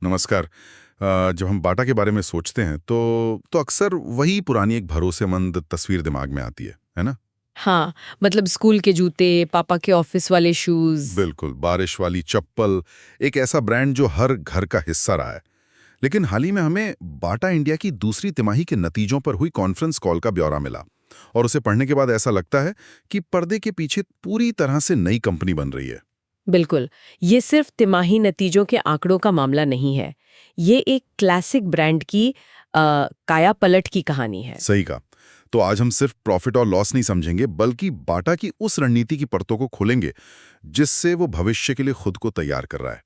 नमस्कार। जब हम बाटा के बारे में सोचते हैं तो अक्सर वही पुरानी एक भरोसेमंद तस्वीर दिमाग में आती है ना? हाँ, मतलब स्कूल के जूते, पापा के ऑफिस वाले शूज़। बिल्कुल, बारिश वाली चप्पल, एक ऐसा ब्रांड जो हर घर का हिस्सा रहा है। लेकिन हाल ही में हमें बाटा इंडिया की दूसरी तिमाही के नतीजों पर हुई कॉन्फ्रेंस कॉल का ब्यौरा मिला और उसे पढ़ने के बाद ऐसा लगता है कि पर्दे के पीछे पूरी तरह से नई कंपनी बन रही है। बिल्कुल, ये सिर्फ तिमाही नतीजों के आंकड़ों का मामला नहीं है। ये एक क्लासिक ब्रांड की काया पलट की कहानी है। सही कहा। तो आज हम सिर्फ प्रॉफिट और लॉस नहीं समझेंगे, बल्कि बाटा की उस रणनीति की परतों को खोलेंगे जिससे वो भविष्य के लिए खुद को तैयार कर रहा है।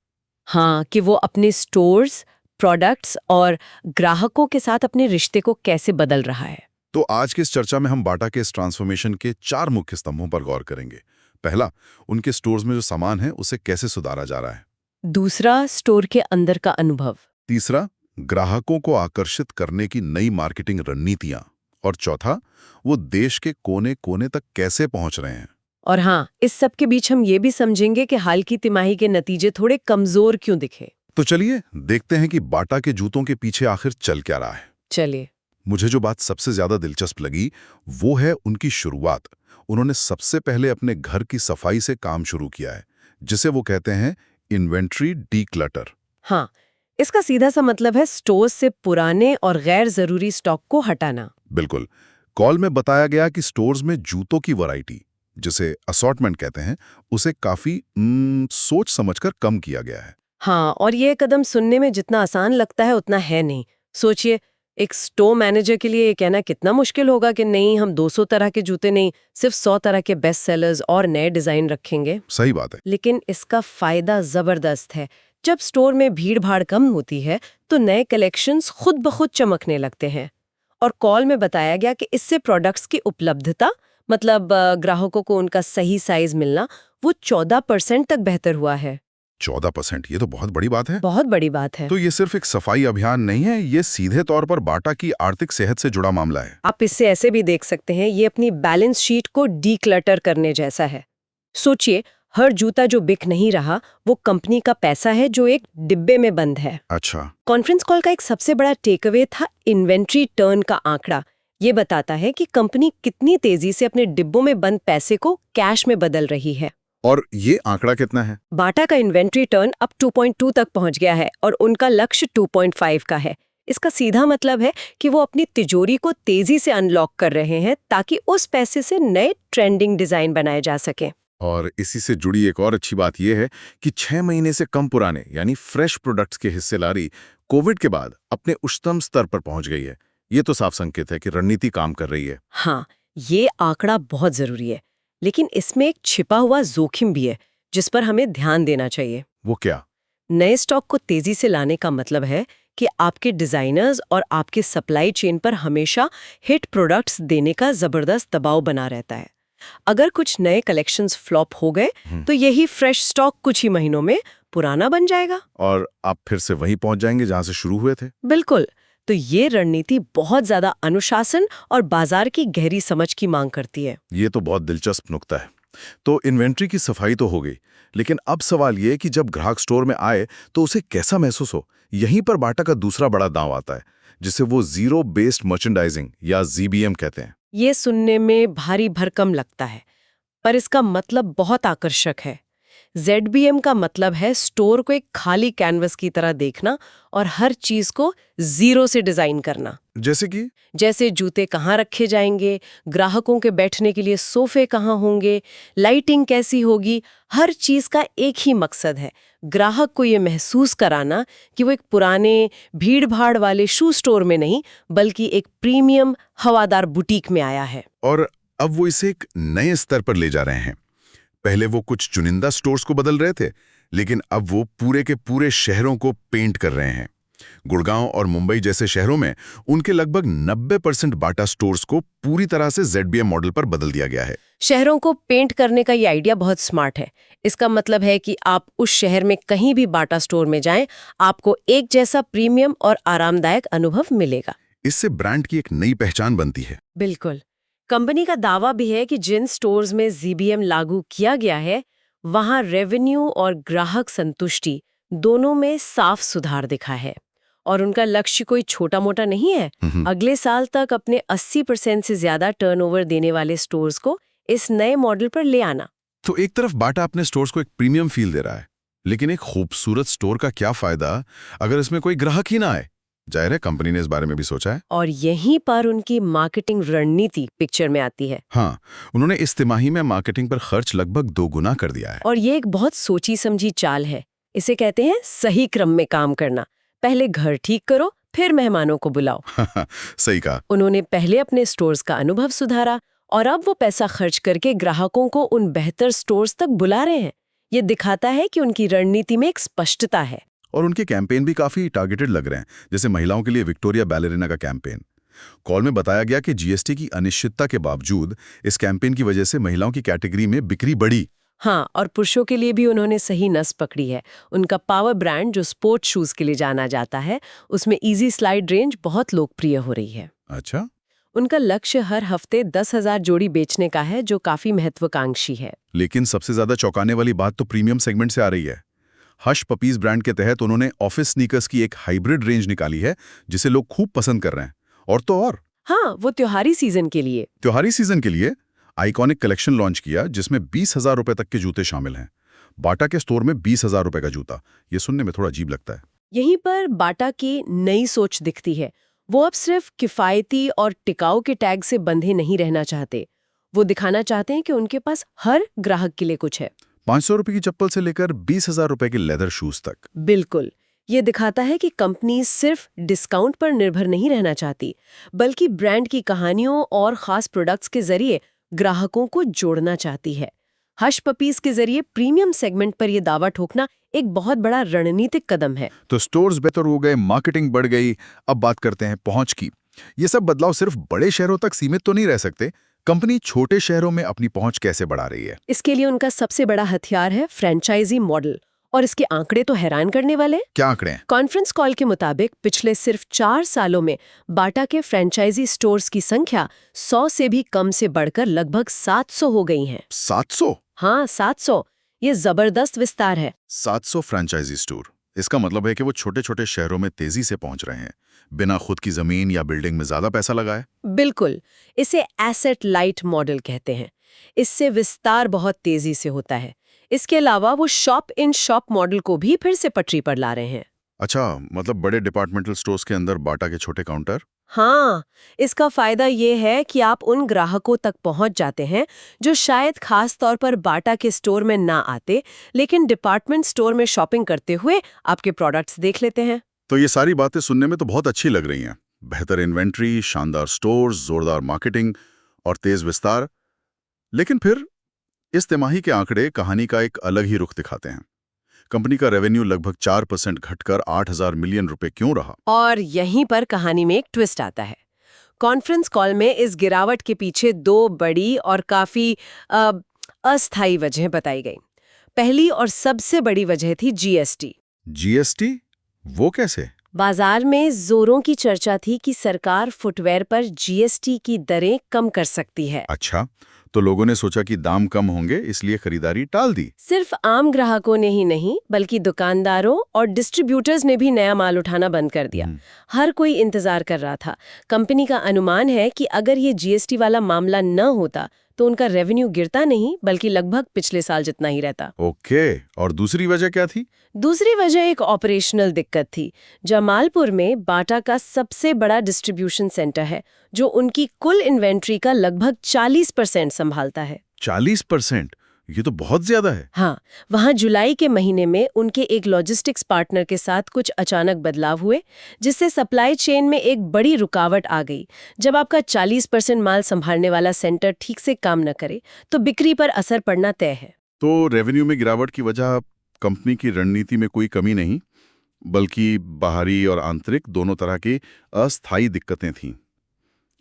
हाँ, कि वो अपने स्टोर्स, प्रोडक्ट्स और ग्राहकों के साथ अपने रिश्ते को कैसे बदल रहा है। तो आज की इस चर्चा में हम बाटा के इस ट्रांसफॉर्मेशन के 4 मुख्य स्तंभों पर गौर करेंगे। पहला, उनके स्टोर्स में जो सामान है उसे कैसे सुधारा जा रहा है। दूसरा, स्टोर के अंदर का अनुभव। तीसरा, ग्राहकों को आकर्षित करने की नई मार्केटिंग रणनीतियां। और चौथा, वो देश के कोने कोने तक कैसे पहुंच रहे हैं। और हाँ, इस सब के बीच हम ये भी समझेंगे कि हाल की तिमाही के नतीजे थोड़े कमजोर क्यों दिखे। तो चलिए देखते हैं कि बाटा के जूतों के पीछे आखिर चल क्या रहा है। चलिए। मुझे जो बात सबसे ज्यादा दिलचस्प लगी वो है उनकी शुरुआत। उन्होंने सबसे पहले अपने घर की सफाई से काम शुरू किया है, जिसे वो कहते हैं इन्वेंट्री डीक्लटर। हाँ, इसका सीधा सा मतलब है स्टोर से पुराने और गैर जरूरी स्टॉक को हटाना। बिल्कुल। कॉल में बताया गया कि स्टोर्स में जूतों की वैरायटी, जिसे असॉर्टमेंट कहते हैं, उसे काफी सोच समझकर कम किया गया है। हाँ, और ये कदम सुनने में जितना आसान लगता है उतना है नहीं। सोचिए, एक स्टोर मैनेजर के लिए ये कहना कितना मुश्किल होगा कि नहीं, हम 200 तरह के जूते नहीं, सिर्फ 100 तरह के बेस्ट सेलर्स और नए डिजाइन रखेंगे। सही बात है। लेकिन इसका फायदा जबरदस्त है। जब स्टोर में भीड़ भाड़ कम होती है तो नए कलेक्शंस खुद ब खुद चमकने लगते हैं। और कॉल में बताया गया कि इससे प्रोडक्ट्स की उपलब्धता, मतलब ग्राहकों को उनका सही साइज मिलना, वो 14% तक बेहतर हुआ है। 14%, ये तो बहुत बड़ी बात है। बहुत बड़ी बात है। तो ये सिर्फ एक सफाई अभियान नहीं है, ये सीधे तौर पर बाटा की आर्थिक सेहत से जुड़ा मामला है। आप इससे ऐसे भी देख सकते हैं, ये अपनी बैलेंस शीट को डीक्लटर करने जैसा है। सोचिए, हर जूता जो बिक नहीं रहा वो कंपनी का पैसा है जो एक डिब्बे में बंद है। अच्छा। कॉन्फ्रेंस कॉल का एक सबसे बड़ा टेकअवे था इन्वेंट्री टर्न का आंकड़ा। ये बताता है कि कंपनी कितनी तेजी से अपने डिब्बों में बंद पैसे को कैश में बदल रही है। और ये आंकड़ा कितना है? बाटा का इन्वेंट्री टर्न अब 2.2 तक पहुंच गया है और उनका लक्ष्य 2.5 का है। इसका सीधा मतलब है कि वो अपनी तिजोरी को तेजी से अनलॉक कर रहे हैं ताकि उस पैसे से नए ट्रेंडिंग डिजाइन बनाए जा सके। और इसी से जुड़ी एक और अच्छी बात यह है कि 6 महीने से कम पुराने यानी फ्रेश प्रोडक्ट्स की हिस्सेदारी कोविड के बाद अपने उच्चतम स्तर पर पहुंच गई है। ये तो साफ संकेत है कि रणनीति काम कर रही है। हाँ, ये आंकड़ा बहुत जरूरी है, लेकिन इसमें एक छिपा हुआ जोखिम भी है जिस पर हमें ध्यान देना चाहिए। वो क्या? नए स्टॉक को तेजी से लाने का मतलब है कि आपके डिजाइनर्स और आपके सप्लाई चेन पर हमेशा हिट प्रोडक्ट्स देने का जबरदस्त दबाव बना रहता है। अगर कुछ नए कलेक्शंस फ्लॉप हो गए तो यही फ्रेश स्टॉक कुछ ही महीनों में पुराना बन जाएगा और आप फिर से वहीं पहुंच जाएंगे जहां से शुरू हुए थे। बिल्कुल। तो ये रणनीति बहुत ज्यादा अनुशासन और बाजार की गहरी समझ की मांग करती है। ये तो बहुत दिलचस्प नुक्ता है। तो इन्वेंट्री की सफाई तो हो गई, लेकिन अब सवाल ये कि जब ग्राहक स्टोर में आए तो उसे कैसा महसूस हो। यहीं पर बाटा का दूसरा बड़ा दांव आता है, जिसे वो जीरो बेस्ड मर्चेंडाइजिंग या जीबीएम कहते हैं। ये सुनने में भारी भरकम लगता है, पर इसका मतलब बहुत आकर्षक है। ZBM का मतलब है स्टोर को एक खाली कैनवस की तरह देखना और हर चीज को जीरो से डिजाइन करना। जैसे जूते कहाँ रखे जाएंगे, ग्राहकों के बैठने के लिए सोफे कहाँ होंगे, लाइटिंग कैसी होगी। हर चीज का एक ही मकसद है, ग्राहक को ये महसूस कराना कि वो एक पुराने भीड़ भाड़ वाले शू स्टोर में नहीं, बल्कि एक प्रीमियम हवादार बुटीक में आया है। और अब वो इसे एक नए स्तर पर ले जा रहे हैं। पहले वो कुछ चुनिंदा स्टोर्स को बदल रहे थे, लेकिन अब वो पूरे के पूरे शहरों को पेंट कर रहे हैं। गुड़गांव और मुंबई जैसे शहरों में उनके लगभग 90% बाटा स्टोर्स को पूरी तरह से ZBM मॉडल पर बदल दिया गया है। शहरों को पेंट करने का ये आइडिया बहुत स्मार्ट है। इसका मतलब है कि आप उस शहर में कहीं भी बाटा स्टोर में जाएं, आपको एक जैसा प्रीमियम और आरामदायक अनुभव मिलेगा। इससे ब्रांड की एक नई पहचान बनती है। बिल्कुल। कंपनी का दावा भी है कि जिन स्टोर्स में ZBM लागू किया गया है, वहां रेवेन्यू और ग्राहक संतुष्टि दोनों में साफ सुधार दिखा है और उनका लक्ष्य कोई छोटा मोटा नहीं है। अगले साल तक अपने 80% से ज्यादा टर्नओवर देने वाले स्टोर्स को इस नए मॉडल पर ले आना। तो एक तरफ बाटा अपने स्टोर्स को एक प्रीमियम फील दे रहा है, लेकिन एक खूबसूरत स्टोर का क्या फायदा अगर इसमें कोई ग्राहक ही ना आए? जाहिर है कंपनी ने इस बारे में भी सोचा है। और यहीं पर उनकी मार्केटिंग रणनीति पिक्चर में आती है। हाँ, उन्होंने इस तिमाही में मार्केटिंग पर खर्च लगभग 2 गुना कर दिया है। और ये एक बहुत सोची समझी चाल है। इसे कहते हैं सही क्रम में काम करना। पहले घर ठीक करो, फिर मेहमानों को बुलाओ। सही कहा। उन्होंने पहले अपने स्टोर्स का अनुभव सुधारा और अब वो पैसा खर्च करके ग्राहकों को उन बेहतर स्टोर्स तक बुला रहे हैं। ये दिखाता है कि उनकी रणनीति में एक स्पष्टता है। और उनके कैंपेन भी काफी टारगेटेड लग रहे हैं, जैसे महिलाओं के लिए विक्टोरिया बैलेरिना का कैंपेन। कॉल में बताया गया कि जीएसटी की अनिश्चितता के बावजूद इस कैंपेन की वजह से महिलाओं की कैटेगरी में बिक्री बढ़ी। हाँ, और पुरुषों के लिए भी उन्होंने सही नस पकड़ी है। उनका पावर ब्रांड जो स्पोर्ट शूज के लिए जाना जाता है, उसमें इजी स्लाइड रेंज बहुत लोकप्रिय हो रही है। अच्छा। उनका लक्ष्य हर हफ्ते 10,000 जोड़ी बेचने का है, जो काफी महत्वाकांक्षी है। लेकिन सबसे ज्यादा चौंकाने वाली बात तो प्रीमियम सेगमेंट से आ रही है। हश पपीज ब्रांड के तहत उन्होंने ऑफिस स्नीकर्स की एक हाइब्रिड रेंज निकाली है, जिसे लोग खूब पसंद कर रहे हैं। और तो और हाँ, वो त्योहारी सीजन के लिए आइकॉनिक कलेक्शन लॉन्च किया, जिसमें 20,000 रुपए तक के जूते शामिल हैं। बाटा के स्टोर में 20,000 रुपए का जूता, ये सुनने में थोड़ा अजीब लगता है। यहीं पर बाटा की नई सोच दिखती है। वो अब सिर्फ किफायती और टिकाऊ के टैग से बंधे नहीं रहना चाहते। वो दिखाना चाहते हैं कि उनके पास हर ग्राहक के लिए कुछ है। 500 रुपए की चप्पल से लेकर 20,000 रुपए के लेदर शूज तक। बिल्कुल। ये दिखाता है कि कंपनी सिर्फ डिस्काउंट पर निर्भर नहीं रहना चाहती, बल्कि ब्रांड की कहानियों और खास प्रोडक्ट्स के जरिए ग्राहकों को जोड़ना चाहती है। हश पपीज के जरिए प्रीमियम सेगमेंट पर यह दावा ठोकना एक बहुत बड़ा रणनीतिक कदम है। तो स्टोर्स बेहतर हो गए, मार्केटिंग बढ़ गई। अब बात करते हैं पहुंच की। ये सब बदलाव सिर्फ बड़े शहरों तक सीमित तो नहीं रह सकते। कंपनी छोटे शहरों में अपनी पहुंच कैसे बढ़ा रही है? इसके लिए उनका सबसे बड़ा हथियार है फ्रेंचाइजी मॉडल। और इसके आंकड़े तो हैरान करने वाले। क्या आंकड़े हैं? कॉन्फ्रेंस कॉल के मुताबिक पिछले सिर्फ 4 सालों में बाटा के फ्रेंचाइजी स्टोर्स की संख्या 100 से भी कम से बढ़कर लगभग 700 हो गई है। 700? हाँ, 700। ये जबरदस्त विस्तार है। 700 फ्रेंचाइजी स्टोर। इसका मतलब है कि वो छोटे छोटे शहरों में तेजी से पहुंच रहे हैं, बिना खुद की जमीन या बिल्डिंग में ज्यादा पैसा लगाए। बिल्कुल। इसे एसेट लाइट मॉडल कहते हैं। इससे विस्तार बहुत तेजी से होता है। इसके अलावा वो शॉप इन शॉप मॉडल को भी फिर से पटरी पर ला रहे हैं। अच्छा, मतलब बड़े डिपार्टमेंटल स्टोर्स के अंदर बाटा के छोटे काउंटर। हाँ, इसका फायदा ये है कि आप उन ग्राहकों तक पहुंच जाते हैं जो शायद खास तौर पर बाटा के स्टोर में ना आते, लेकिन डिपार्टमेंट स्टोर में शॉपिंग करते हुए आपके प्रोडक्ट्स देख लेते हैं। तो ये सारी बातें सुनने में तो बहुत अच्छी लग रही हैं। बेहतर इन्वेंट्री, शानदार स्टोर्स, जोरदार मार्केटिंग और तेज विस्तार। लेकिन फिर इस तिमाही के आंकड़े कहानी का एक अलग ही रुख दिखाते हैं। कंपनी का रेवेन्यू लगभग 4% घटकर 8,000 मिलियन रुपए क्यों रहा? और यहीं पर कहानी में एक ट्विस्ट आता है। कॉन्फ्रेंस कॉल में इस गिरावट के पीछे 2 बड़ी और काफी अस्थायी वजह बताई गई। पहली और सबसे बड़ी वजह थी जीएसटी। जीएसटी? वो कैसे? बाजार में जोरों की चर्चा थी कि सरकार फुटवेयर पर जीएसटी की दरें कम कर सकती है। अच्छा, तो लोगों ने सोचा कि दाम कम होंगे, इसलिए खरीदारी टाल दी। सिर्फ आम ग्राहकों ने ही नहीं, बल्कि दुकानदारों और डिस्ट्रीब्यूटर्स ने भी नया माल उठाना बंद कर दिया। हर कोई इंतजार कर रहा था। कंपनी का अनुमान है कि अगर ये जीएसटी वाला मामला न होता तो उनका रेवेन्यू गिरता नहीं, बल्कि लगभग पिछले साल जितना ही रहता। ओके, और दूसरी वजह क्या थी? दूसरी वजह एक ऑपरेशनल दिक्कत थी। जमालपुर में बाटा का सबसे बड़ा डिस्ट्रीब्यूशन सेंटर है, जो उनकी कुल इन्वेंट्री का लगभग 40% संभालता है। 40%? ये तो बहुत ज्यादा है। हाँ, वहाँ जुलाई के महीने में उनके एक लॉजिस्टिक्स पार्टनर के साथ कुछ अचानक बदलाव हुए, जिससे सप्लाई चेन में एक बड़ी रुकावट आ गई। जब आपका 40% माल संभालने वाला सेंटर ठीक से काम न करे, तो बिक्री पर असर पड़ना तय है। तो रेवेन्यू में गिरावट की वजह कंपनी की रणनीति में कोई कमी नहीं, बल्कि बाहरी और आंतरिक दोनों तरह की अस्थायी दिक्कतें थीं।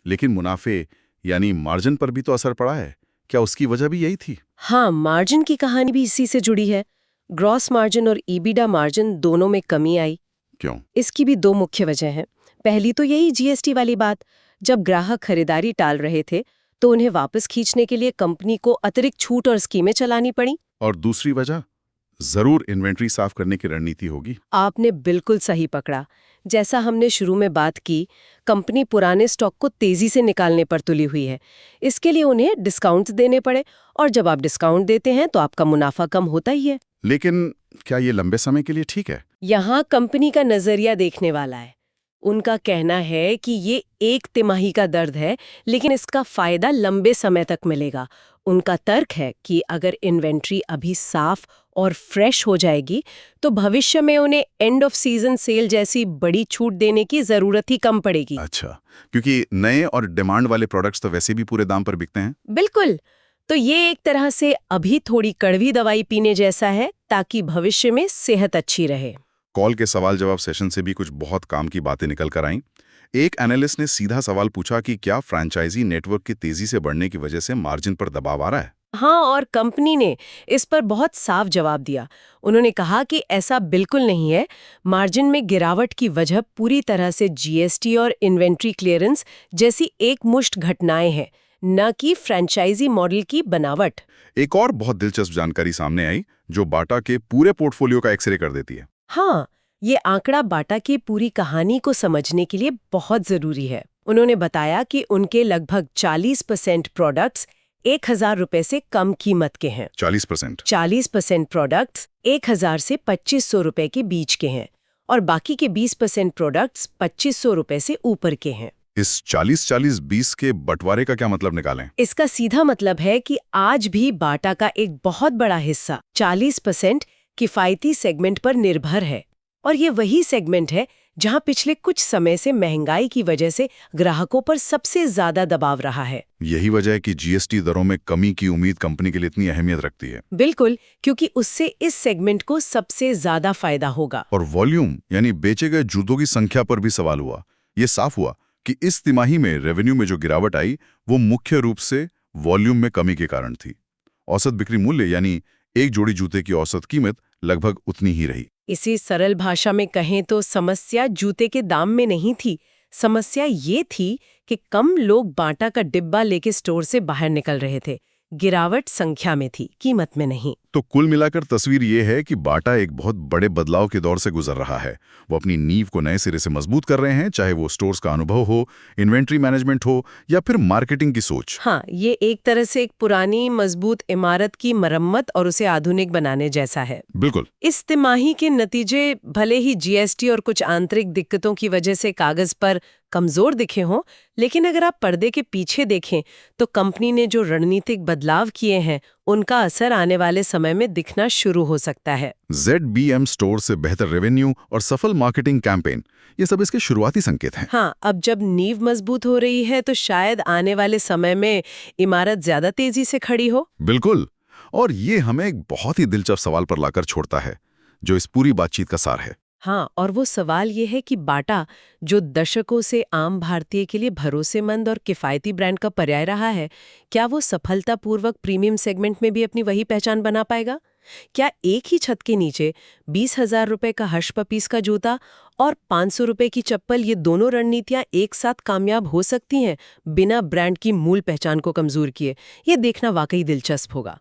लेकिन मुनाफे यानी मार्जिन पर भी तो असर पड़ा है। क्या उसकी वजह भी यही थी? हाँ, मार्जिन की कहानी भी इसी से जुड़ी है। ग्रॉस मार्जिन और ईबिडा मार्जिन दोनों में कमी आई। क्यों? इसकी भी 2 मुख्य वजह हैं। पहली तो यही जीएसटी वाली बात। जब ग्राहक खरीदारी टाल रहे थे, तो उन्हें वापस खींचने के लिए कंपनी को अतिरिक्त छूट और स्कीमें चलानी पड़ी। और दूसरी वजह जरूर इन्वेंट्री साफ करने की रणनीति होगी। आपने बिल्कुल सही पकड़ा। जैसा हमने शुरू में बात की, कंपनी पुराने स्टॉक को तेजी से निकालने पर तुली हुई है। इसके लिए उन्हें डिस्काउंट्स देने पड़े, और जब आप डिस्काउंट देते हैं तो आपका मुनाफा कम होता ही है। लेकिन क्या ये लंबे समय के लिए ठीक है? यहाँ कंपनी का नजरिया देखने वाला है। उनका कहना है कि ये एक तिमाही का दर्द है, लेकिन इसका फायदा लंबे समय तक मिलेगा। उनका तर्क है कि अगर इन्वेंट्री अभी साफ और फ्रेश हो जाएगी तो भविष्य में उन्हें एंड ऑफ सीजन सेल जैसी बड़ी छूट देने की जरूरत ही कम पड़ेगी। अच्छा, क्योंकि नए और डिमांड वाले प्रोडक्ट्स तो वैसे भी पूरे दाम पर बिकते हैं। बिल्कुल। तो ये एक तरह से अभी थोड़ी कड़वी दवाई पीने जैसा है, ताकि भविष्य में सेहत अच्छी रहे। कॉल के सवाल जवाब सेशन से भी कुछ बहुत काम की बातें निकल कर आईं। एक एनालिस्ट ने सीधा सवाल पूछा कि क्या फ्रैंचाइजी नेटवर्क की तेजी से बढ़ने की वजह से मार्जिन पर दबाव आ रहा है? हाँ, और कंपनी ने इस पर बहुत साफ जवाब दिया। उन्होंने कहा कि ऐसा बिल्कुल नहीं है। मार्जिन में गिरावट की वजह पूरी तरह से जीएसटी और इन्वेंट्री क्लियरेंस जैसी एकमुश्त घटनाएं हैं, न कि फ्रैंचाइजी मॉडल की बनावट। एक और बहुत दिलचस्प जानकारी सामने आई जो बाटा के पूरे पोर्टफोलियो का एक्सरे कर देती है। हाँ, ये आंकड़ा बाटा की पूरी कहानी को समझने के लिए बहुत जरूरी है। उन्होंने बताया कि उनके लगभग 40% प्रोडक्ट्स 1,000 रुपए से कम कीमत के हैं। 40%? 40% प्रोडक्ट्स 1,000 से 2,500 रुपए के बीच के हैं, और बाकी के 20% प्रोडक्ट्स 2,500 रुपए से ऊपर के हैं। इस 40-40-20 के बंटवारे का क्या मतलब निकालें? इसका सीधा मतलब है कि आज भी बाटा का एक बहुत बड़ा हिस्सा 40% किफायती सेगमेंट पर निर्भर है, और ये वही सेगमेंट है जहां पिछले कुछ समय से महंगाई की वजह से ग्राहकों पर सबसे ज्यादा दबाव रहा है। यही वजह है कि जीएसटी दरों में कमी की उम्मीद कंपनी के लिए इतनी अहमियत रखती है। बिल्कुल, क्योंकि उससे इस सेगमेंट को सबसे ज्यादा फायदा होगा। और वॉल्यूम यानी बेचे गए जूतों की संख्या पर भी सवाल हुआ। ये साफ हुआ कि इस तिमाही में रेवेन्यू में जो गिरावट आई वो मुख्य रूप से वॉल्यूम में कमी के कारण थी। औसत बिक्री मूल्य यानी एक जोड़ी जूते की औसत कीमत लगभग उतनी ही रही। इसी सरल भाषा में कहें तो समस्या जूते के दाम में नहीं थी। समस्या ये थी कि कम लोग बाटा का डिब्बा लेके स्टोर से बाहर निकल रहे थे। गिरावट संख्या में थी, कीमत में नहीं। तो कुल मिलाकर तस्वीर ये है कि बाटा एक बहुत बड़े बदलाव के दौर से गुजर रहा है। वो अपनी नींव को नए सिरे से मजबूत कर रहे हैं, चाहे वो स्टोर्स का अनुभव हो, इन्वेंट्री मैनेजमेंट हो या फिर मार्केटिंग की सोच। हाँ, ये एक तरह से एक पुरानी मजबूत इमारत की मरम्मत और उसे आधुनिक बनाने जैसा है। बिल्कुल। इस तिमाही के नतीजे भले ही जीएसटी और कुछ आंतरिक दिक्कतों की वजह से कागज पर कमजोर दिखे हों, लेकिन अगर आप पर्दे के पीछे देखें तो कंपनी ने जो रणनीतिक बदलाव किए हैं उनका असर आने वाले समय में दिखना शुरू हो सकता है। ZBM स्टोर से बेहतर रेवेन्यू और सफल मार्केटिंग कैंपेन, ये सब इसके शुरुआती संकेत हैं। हाँ, अब जब नींव मजबूत हो रही है तो शायद आने वाले समय में इमारत ज्यादा तेजी से खड़ी हो। बिल्कुल। और ये हमें एक बहुत ही दिलचस्प सवाल पर लाकर छोड़ता है जो इस पूरी बातचीत का सार है। हाँ, और वो सवाल ये है कि बाटा, जो दशकों से आम भारतीय के लिए भरोसेमंद और किफायती ब्रांड का पर्याय रहा है, क्या वो सफलतापूर्वक प्रीमियम सेगमेंट में भी अपनी वही पहचान बना पाएगा? क्या एक ही छत के नीचे 20,000 रुपए का हर्ष पपीस का जूता और 500 रुपए की चप्पल, ये दोनों रणनीतियां एक साथ कामयाब हो सकती हैं बिना ब्रांड की मूल पहचान को कमजोर किए? ये देखना वाकई दिलचस्प होगा।